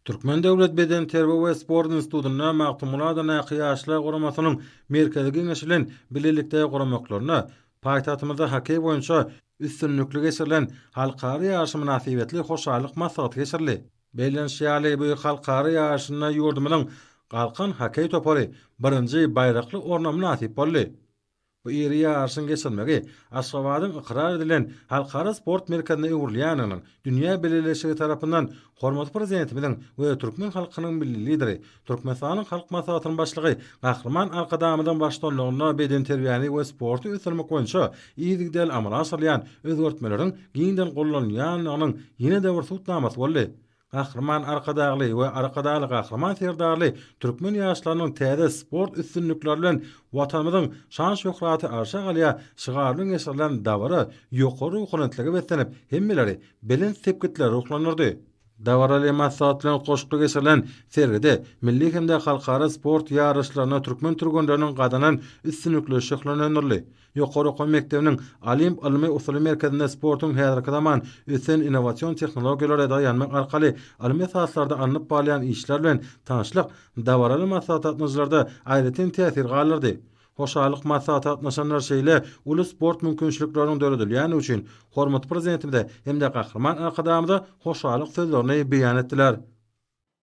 Türkmen Döwlet Beden Terbiýe we Sport Institutyna magtumulardan ýaşlar guramasynyň merkezi geňeşilen bilelikde guramaklaryna paýtatymyzda hakey boýunça üstünlükli geçirilen halkary ýaşy münasibetli hoşallyk maslahaty geçirildi. Beýlenşýäli bu halkary ýaşyna ýurdumynyň galkan hakey topary birinji baýrakly orna münasip boldy. Bu iri ýaşyň geçirmegi Aşgabatyň ikrar edilen halkara sport merkezine öwürlýäniň dünýä beleleşigi tarapyndan hormat prezidentimiň we türkmen halkynyň milli lideri, Türkmenistanyň halk maslahatynyň başlygy Gahrman Alkadamyň başçylygyna beden terbiýany we sporty ösürmek boýunça ýygydyl amala asyrlayan özgertmeleriň giňden gollanýanynyň ýene-de bir tutnamasy boldy. Gahrman Arkadagly we Arkadaly Gahrman Serdarly türkmen ýaşlarynyň täze sport üstünlükleri bilen watanymyzyň şan şöhraty arşa galya şygaryň ýaşarylan dawara ýokary hukumatligi beslenip hemmeleri bilen sepkitler ruhlanyrdy. Dawaraly maslahatlaryň goşky geçirilen sergide milli hemde halkara sport ýarışlaryna türkmen türgünleriniň gadanan üstünlükleri şöhlanýarly. Ýokary okuw mektebiniň Olimp ilmi usuly merkezinde sportyň häzirki zaman üsen innowasion tehnologiýalary daýanmak arkaly ilmi sahaslarda alınıp balyan işler bilen tanışlyk dawaraly maslahatçylarda aýratyn täsir galyrdy. Hoşallyk maslahaty atnaşanlar şeýle uly sport mümkinçilikleriniň döredilýäni üçin hormat prezidentimize hem de Gahrman Alkadamyza hoşallyk sözlerini beýan etdiler.